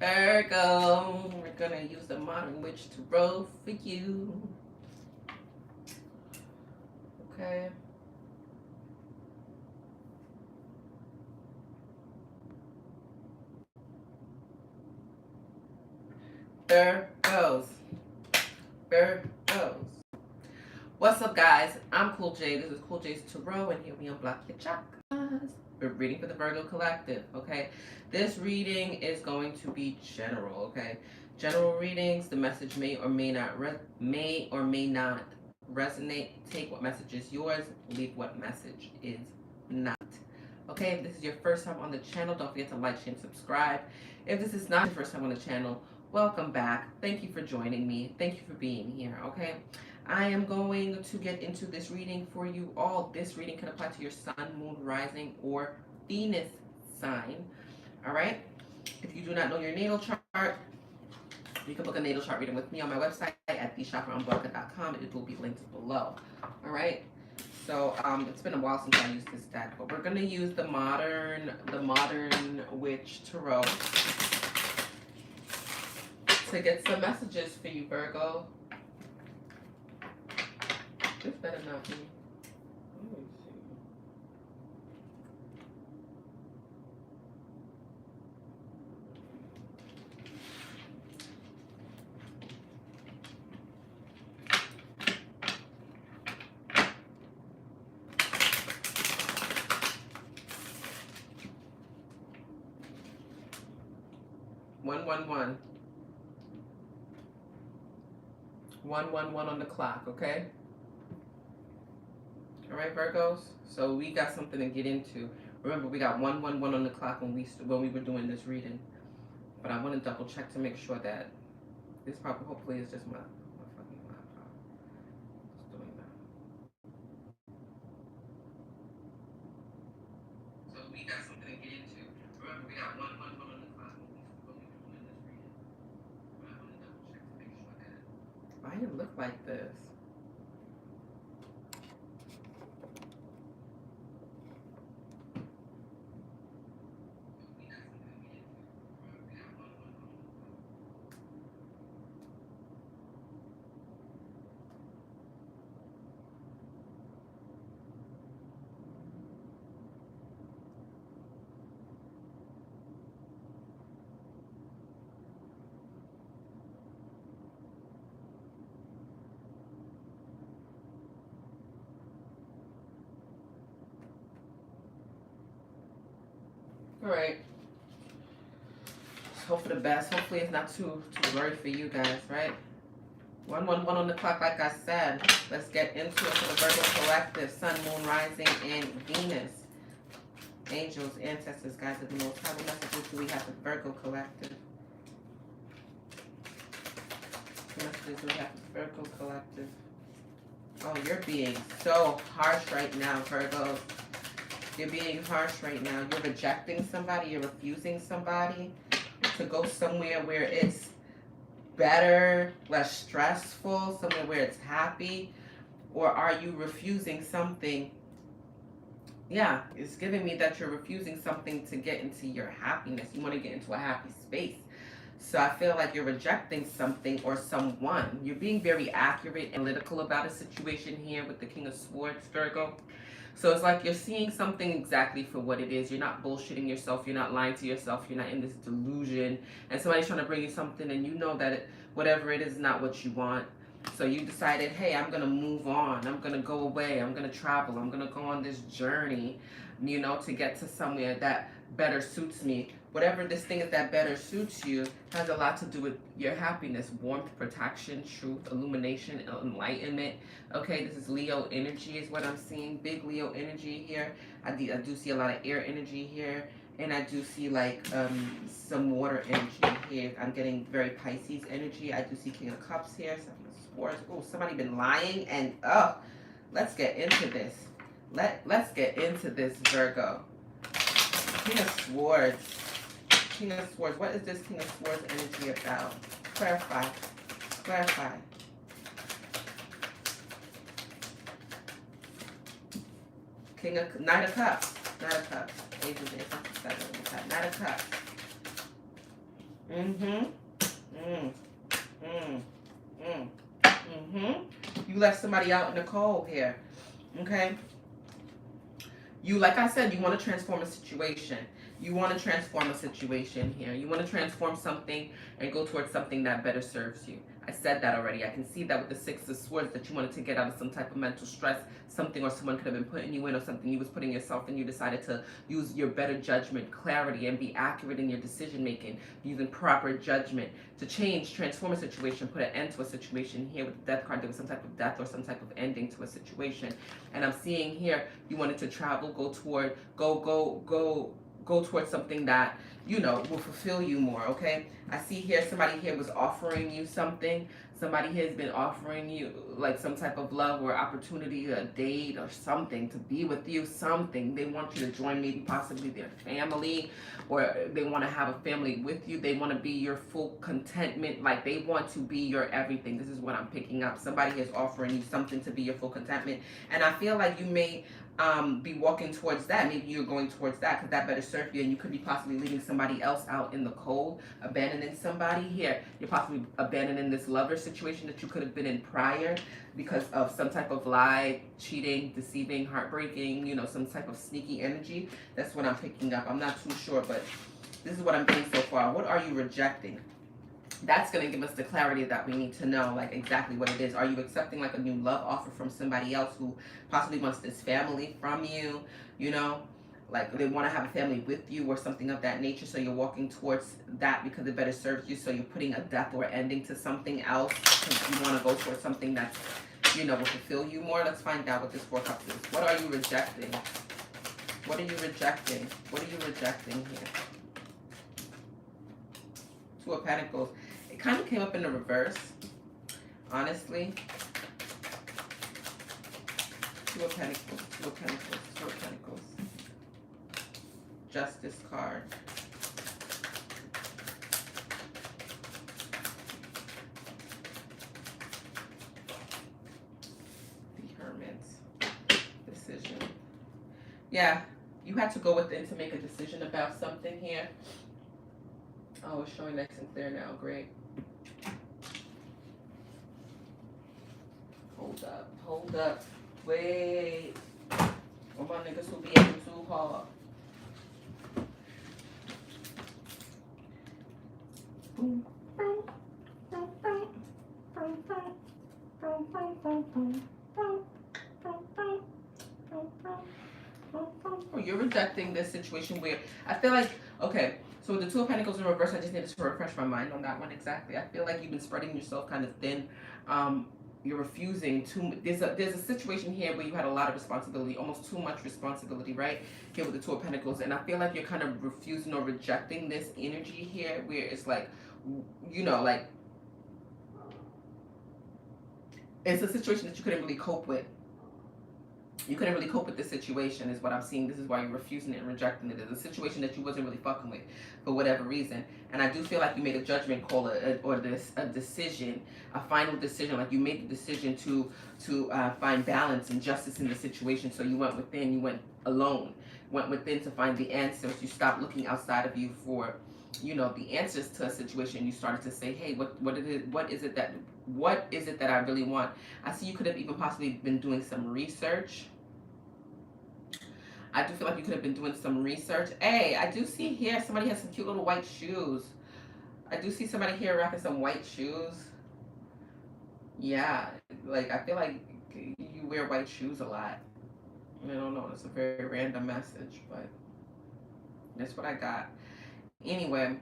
Virgo, we're gonna use the modern witch tarot for you. Okay. Virgos. Virgos. What's up, guys? I'm Cool J. This is Cool J's Tarot, and here we unblock your chakras. We're reading for the Virgo Collective, okay? This reading is going to be general, okay? General readings, the message may or may not resonate. Take what message is yours, leave what message is not. Okay, if this is your first time on the channel, don't forget to like, share, and subscribe. If this is not your first time on the channel, welcome back. Thank you for joining me. Thank you for being here, okay? I am going to get into this reading for you all. This reading can apply to your sun, moon, rising, or Venus sign, all right? If you do not know your natal chart, you can book a natal chart reading with me on my website at thechakraunblanca.com. It will be linked below, all right? So it's been a while since I used this deck, but we're gonna use the modern witch tarot to get some messages for you, Virgo. This better not be. Let me see. One, one, one. 111 on the clock, okay? All right, Virgos. So we got something to get into. Remember, we got 111 on the clock when we were doing this reading. But I want to double check to make sure that this probably hopefully is just my fucking laptop. It's doing that. So we got something to get into. Remember, we got 111 on the clock when we were doing this reading. But I want to double check to make sure that. Why did it look like this? All right. Hope for the best. Hopefully it's not too worried for you guys, right? 111 on the clock, like I said. Let's get into it for the Virgo Collective, Sun, Moon, Rising, and Venus. Angels, ancestors, guides of the most high. What messages do we have for the Virgo Collective? What messages do we have for the Virgo Collective? Oh, you're being so harsh right now, Virgos. You're being harsh right now. You're rejecting somebody. You're refusing somebody to go somewhere where it's better, less stressful, somewhere where it's happy. Or are you refusing something? Yeah, it's giving me that you're refusing something to get into your happiness. You want to get into a happy space. So I feel like you're rejecting something or someone. You're being very accurate and analytical about a situation here with the King of Swords, Virgo. So it's like you're seeing something exactly for what it is. You're not bullshitting yourself. You're not lying to yourself. You're not in this delusion. And somebody's trying to bring you something and you know that whatever it is not what you want. So you decided, hey, I'm going to move on. I'm going to go away. I'm going to travel. I'm going to go on this journey, to get to somewhere that better suits me. Whatever this thing is that better suits you has a lot to do with your happiness, warmth, protection, truth, illumination, enlightenment. Okay, this is Leo energy is what I'm seeing. Big Leo energy here. I do see a lot of air energy here. And I do see like some water energy here. I'm getting very Pisces energy. I do see King of Cups here. Some Swords. Oh, somebody been lying. And let's get into this. Let's get into this, Virgo. King of Swords. King of Swords. What is this King of Swords energy about? Clarify. Clarify. Knight of Cups. Knight of Cups. Knight of Cups. Mm-hmm. Mm. Mm. Mm. Mm-hmm. You left somebody out in the cold here. Okay? You, like I said, you want to transform a situation. You want to transform a situation here. You want to transform something and go towards something that better serves you. I said that already. I can see that with the Six of Swords, that you wanted to get out of some type of mental stress, something or someone could have been putting you in, or something you was putting yourself in. You decided to use your better judgment, clarity, and be accurate in your decision making, using proper judgment to change, transform a situation, put an end to a situation. Here with the Death card, there was some type of death or some type of ending to a situation. And I'm seeing here you wanted to travel, go towards something that will fulfill you more. Okay, I see here somebody here was offering you something. Somebody here has been offering you like some type of love or opportunity, a date or something, to be with you, something. They want you to join maybe possibly their family, or they want to have a family with you. They want to be your full contentment. Like, they want to be your everything. This is what I'm picking up. Somebody is offering you something to be your full contentment. And I feel like you may be walking towards that. Maybe you're going towards that because that better serve you, and you could be possibly leaving somebody else out in the cold, abandoning somebody. Here, you're possibly abandoning this lover situation that you could have been in prior because of some type of lie, cheating, deceiving, heartbreaking, some type of sneaky energy. That's what I'm picking up. I'm not too sure, but this is what I'm getting so far. What are you rejecting? That's going to give us the clarity that we need to know, like, exactly what it is. Are you accepting like a new love offer from somebody else who possibly wants this family from you, like they want to have a family with you or something of that nature, so you're walking towards that because it better serves you, so you're putting a death or ending to something else because you want to go towards something that's, will fulfill you more. Let's find out what this Four Cups is. What are you rejecting? What are you rejecting? What are you rejecting here? Two of Pentacles. It kind of came up in the reverse, honestly. Two of Pentacles, Two of Pentacles, Two of Pentacles. Justice card. The Hermit. Decision. Yeah, you had to go within to make a decision about something here. Oh, it's showing nice and clear now. Great. Hold up. Wait. Or my niggas will be acting too hard. Oh, you're rejecting this situation where I feel like, okay, so with the Two of Pentacles in reverse, I just needed to refresh my mind on that one exactly. I feel like you've been spreading yourself kind of thin. You're refusing to. There's a situation here where you had a lot of responsibility, almost too much responsibility, right? Here with the Two of Pentacles, and I feel like you're kind of refusing or rejecting this energy here, where it's like, like it's a situation that you couldn't really cope with. You couldn't really cope with this situation, is what I'm seeing. This is why you're refusing it and rejecting it. It's a situation that you wasn't really fucking with for whatever reason. And I do feel like you made a judgment call or a decision, a final decision. Like you made the decision to find balance and justice in the situation. So you went within, you went alone, went within to find the answers. You stopped looking outside of you for, the answers to a situation. You started to say, hey, what is it that I really want? I see you could have even possibly been doing some research. I do feel like you could have been doing some research. Hey, I do see here somebody has some cute little white shoes. I do see somebody here rocking some white shoes. Yeah, like I feel like you wear white shoes a lot. I don't know, it's a very random message, but that's what I got. Anyway,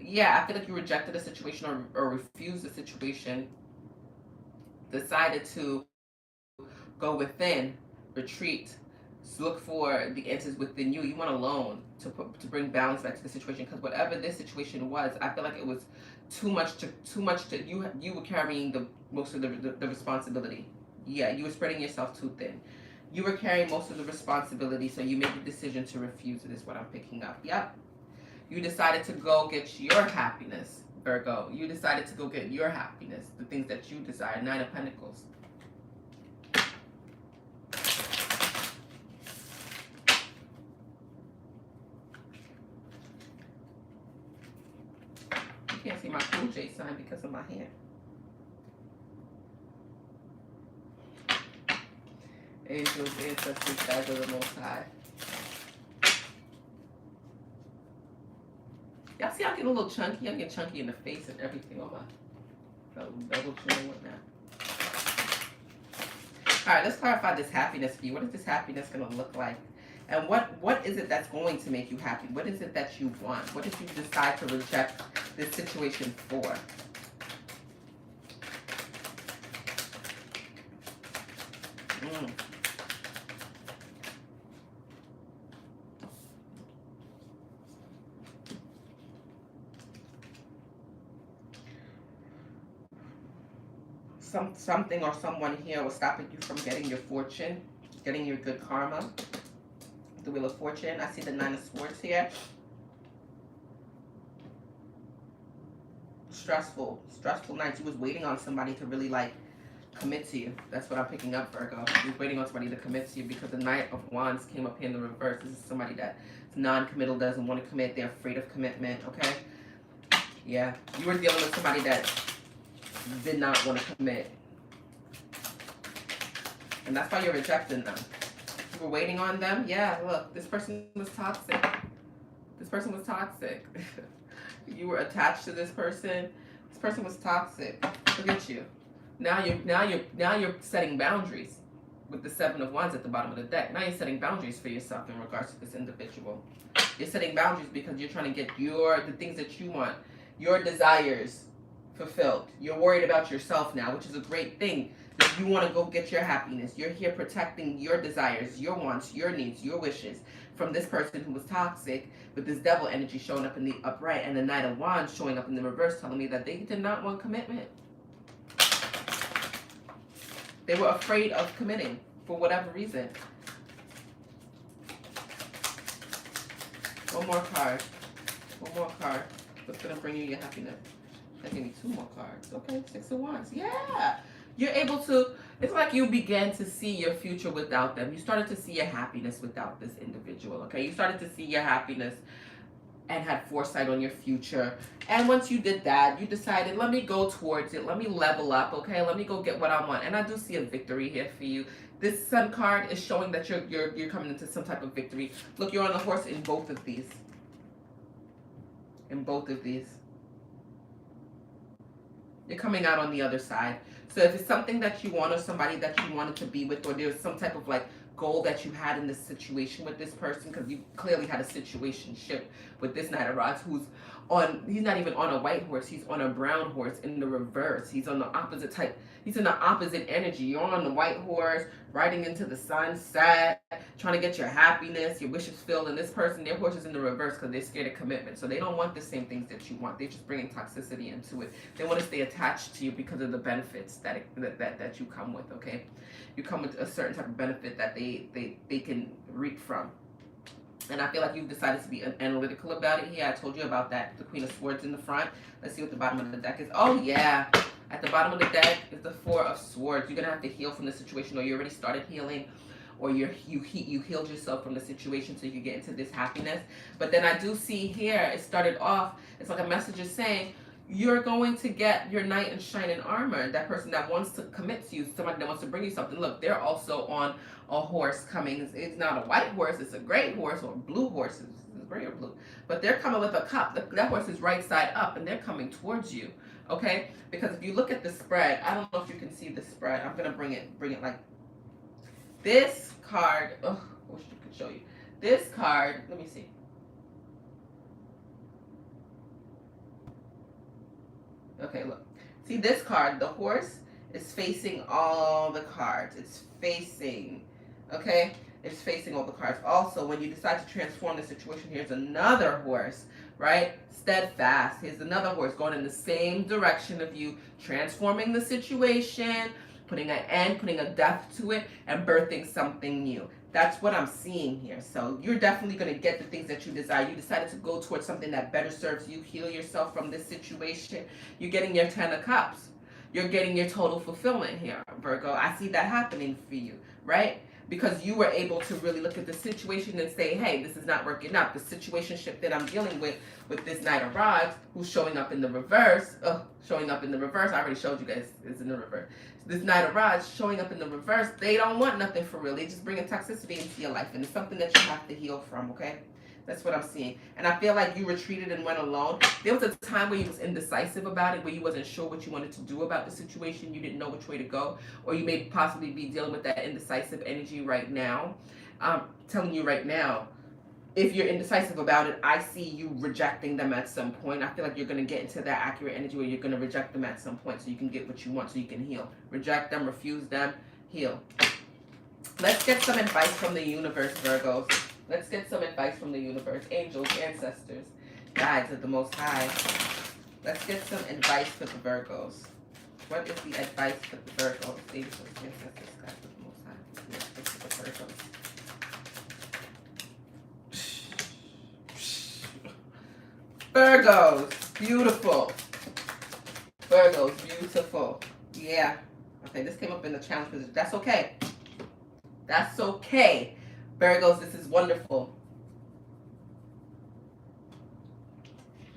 yeah, I feel like you rejected a situation or refused a situation, decided to go within, retreat, look for the answers within you. You went alone to bring balance back to the situation, because whatever this situation was, I feel like it was too much to you were carrying the most of the responsibility. Yeah, you were spreading yourself too thin. You were carrying most of the responsibility, so you made the decision to refuse it, is what I'm picking up. Yep. You decided to go get your happiness, Virgo. You decided to go get your happiness, the things that you desire. Nine of Pentacles. see my cool J sign because of my hand. Angels, ancestors, guides of the Most High. Y'all see I'm getting a little chunky? I'm getting chunky in the face and everything on my double chin and whatnot. Alright, let's clarify this happiness for you. What is this happiness going to look like? And what is it that's going to make you happy? What is it that you want? What did you decide to reject this situation for? Something or someone here was stopping you from getting your fortune, getting your good karma. The Wheel of Fortune. I see the Nine of Swords here. Stressful nights. You was waiting on somebody to really like commit to you. That's what I'm picking up, Virgo. You was waiting on somebody to commit to you because the Knight of Wands came up here in the reverse. This is somebody that's non-committal, doesn't want to commit. They're afraid of commitment, okay? Yeah. You were dealing with somebody that did not want to commit. And that's why you're rejecting them. You were waiting on them. Yeah, look, this person was toxic. This person was toxic. You were attached to this person. This person was toxic. Look at you. Now you're setting boundaries with the Seven of Wands at the bottom of the deck. Now you're setting boundaries for yourself in regards to this individual. You're setting boundaries because you're trying to get the things that you want, your desires fulfilled. You're worried about yourself now, which is a great thing. You want to go get your happiness. You're here protecting your desires, your wants, your needs, your wishes from this person who was toxic, with this devil energy showing up in the upright and the Knight of Wands showing up in the reverse, telling me that they did not want commitment. They were afraid of committing for whatever reason. One more card. One more card. What's going to bring you your happiness? That gave me two more cards. Okay, Six of Wands. Yeah. You're able to, it's like you began to see your future without them. You started to see your happiness without this individual, okay? You started to see your happiness and had foresight on your future. And once you did that, you decided, let me go towards it. Let me level up, okay? Let me go get what I want. And I do see a victory here for you. This Sun card is showing that you're coming into some type of victory. Look, you're on the horse in both of these. In both of these. You're coming out on the other side. So if it's something that you want or somebody that you wanted to be with, or there's some type of like goal that you had in this situation with this person, because you clearly had a situationship with this Knight of Rods who's on, he's not even on a white horse, he's on a brown horse in the reverse. He's on the opposite type, he's in the opposite energy. You're on the white horse, riding into the sunset, trying to get your happiness, your wishes filled, and this person, their horse is in the reverse because they're scared of commitment. So they don't want the same things that you want. They're just bringing toxicity into it. They want to stay attached to you because of the benefits that you come with, okay? You come with a certain type of benefit that they can reap from. And I feel like you've decided to be analytical about it here. I told you about that. The Queen of Swords in the front. Let's see what the bottom of the deck is. Oh, yeah. At the bottom of the deck is the Four of Swords. You're going to have to heal from the situation, or you already started healing, or you healed yourself from the situation so you can get into this happiness. But then I do see here, it started off, it's like a message is saying, you're going to get your knight in shining armor. That person that wants to commit to you, somebody that wants to bring you something. Look, they're also on a horse coming. It's not a white horse, it's a gray horse, or blue horse. It's gray or blue. But they're coming with a cup. That horse is right side up, and they're coming towards you. Okay? Because if you look at the spread, I don't know if you can see the spread. I'm going to bring it like this card. Oh, I wish I could show you. This card, let me see. Okay, look. See this card, the horse is facing all the cards. It's facing, okay? It's facing all the cards. Also, when you decide to transform the situation, here's another horse, right? Steadfast. Here's another horse going in the same direction of you, transforming the situation, putting an end, putting a death to it, and birthing something new. That's what I'm seeing here. So you're definitely going to get the things that you desire. You decided to go towards something that better serves you, heal yourself from this situation. You're getting your 10 of Cups. You're getting your total fulfillment here, Virgo. I see that happening for you, right? because you were able to really look at the situation and say, hey, this is not working out. The situationship that I'm dealing with this Knight of Rods, who's showing up in the reverse, I already showed you guys, it's in the reverse. This Knight of Rods showing up in the reverse, they don't want nothing for real. They just bring a toxicity into your life, and it's something that you have to heal from, okay? That's what I'm seeing. And I feel like you retreated and went alone. There was a time where you was indecisive about it, where you wasn't sure what you wanted to do about the situation. You didn't know which way to go. Or you may possibly be dealing with that indecisive energy right now. I'm telling you right now, if you're indecisive about it, I see you rejecting them at some point. I feel like you're going to get into that accurate energy where you're going to reject them at some point so you can get what you want, so you can heal. Reject them, refuse them, heal. Let's get some advice from the universe, Virgos. Let's get some advice from the universe. Angels, ancestors, guides of the Most High. Let's get some advice for the Virgos. What is the advice for the Virgos? Angels, ancestors, guides of the Most High. Let's get to the Virgos. Virgos, beautiful. Virgos, beautiful. Yeah. Okay, this came up in the challenge position. That's okay. That's okay. Virgos, this is wonderful.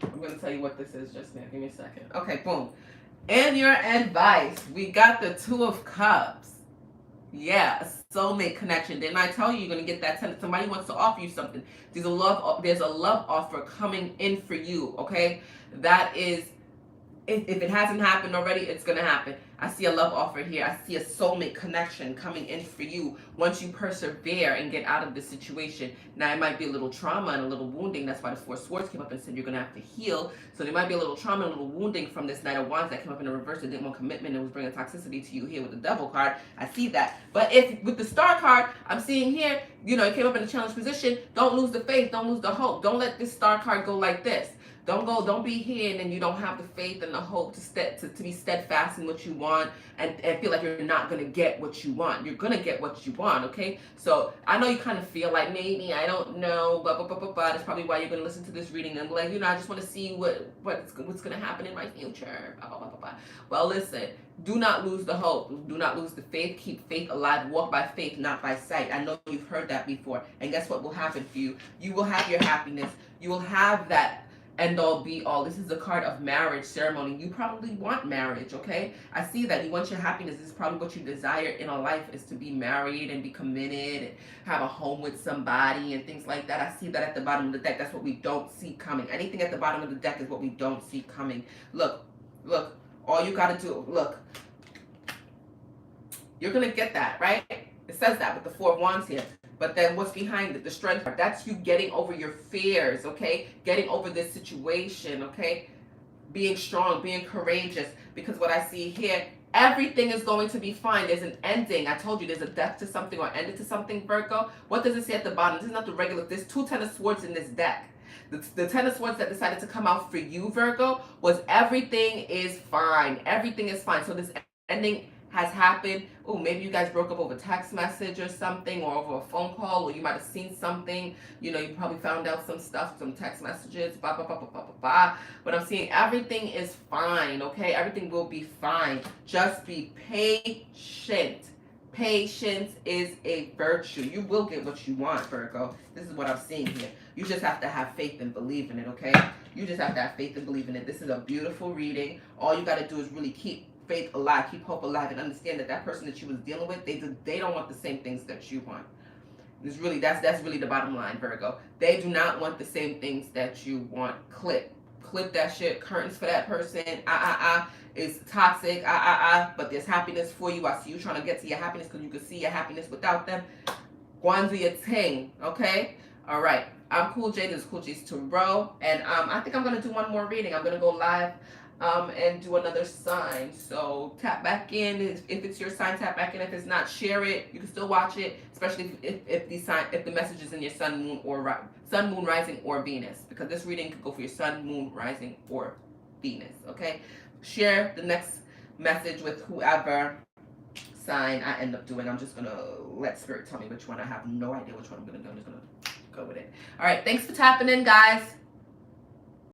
I'm going to tell you what this is just now. Give me a second. Okay, boom. And your advice. We got the Two of Cups. Yeah, a soulmate connection. Didn't I tell you you're going to get that tenant? Somebody wants to offer you something. There's a love offer coming in for you, okay? That is, if it hasn't happened already, it's going to happen. I see a love offer here. I see a soulmate connection coming in for you once you persevere and get out of this situation. Now, it might be a little trauma and a little wounding. That's why the Four of Swords came up and said you're going to have to heal. So there might be a little trauma and a little wounding from this Knight of Wands that came up in the reverse. It didn't want commitment and was bringing toxicity to you here with the Devil card. I see that. But if with the Star card, I'm seeing here, it came up in a challenge position. Don't lose the faith. Don't lose the hope. Don't let this Star card go like this. Don't be here and then you don't have the faith and the hope to be steadfast in what you want and feel like you're not going to get what you want. You're going to get what you want, okay? So I know you kind of feel like maybe, I don't know, but that's probably why you're going to listen to this reading and be like, I just want to see what's going to happen in my future. Well, listen, do not lose the hope. Do not lose the faith. Keep faith alive. Walk by faith, not by sight. I know you've heard that before. And guess what will happen for you? You will have your happiness. You will have that end all be all. This is a card of marriage ceremony. You probably want marriage, okay? I see that you want your happiness. This is probably what you desire in a life, is to be married and be committed and have a home with somebody and things like that. I see that at the bottom of the deck. That's what we don't see coming. Anything at the bottom of the deck is what we don't see coming. Look, all you got to do, look, you're going to get that, right? It says that with the Four of Wands here. But then what's behind it? The strength card. That's you getting over your fears, okay? Getting over this situation, okay? Being strong, being courageous. Because what I see here, everything is going to be fine. There's an ending. I told you there's a death to something or ended to something, Virgo. What does it say at the bottom? This is not the regular. There's two Ten of Swords in this deck. The Ten of Swords that decided to come out for you, Virgo, was everything is fine. Everything is fine. So this ending has happened. Oh, maybe you guys broke up over text message or something, or over a phone call, or you might have seen something. You probably found out some stuff, some text messages, blah, blah, blah, blah, blah, blah, blah. But I'm seeing everything is fine, okay? Everything will be fine. Just be patient. Patience is a virtue. You will get what you want, Virgo. This is what I'm seeing here. You just have to have faith and believe in it, okay? You just have to have faith and believe in it. This is a beautiful reading. All you got to do is really keep faith alive, keep hope alive, and understand that person that you was dealing with, they don't want the same things that you want. It's really, that's really the bottom line, Virgo. They do not want the same things that you want. Clip that shit. Curtains for that person. It's toxic. But there's happiness for you. I see you trying to get to your happiness because you can see your happiness without them. Guanzi your ting, okay? All right. I'm Cool J. This is Cool J's Tarot, and I think I'm gonna do one more reading. I'm gonna go live and do another sign. So tap back in if it's your sign. Tap back in. If it's not, share it. You can still watch it, especially if the message is in your sun, moon, rising, or Venus, because this reading could go for your sun, moon, rising, or Venus. Okay, share the next message with whoever sign I end up doing. I'm just gonna let Spirit tell me which one. I have no idea which one I'm gonna do. I'm just gonna go with it. All right, thanks for tapping in, guys.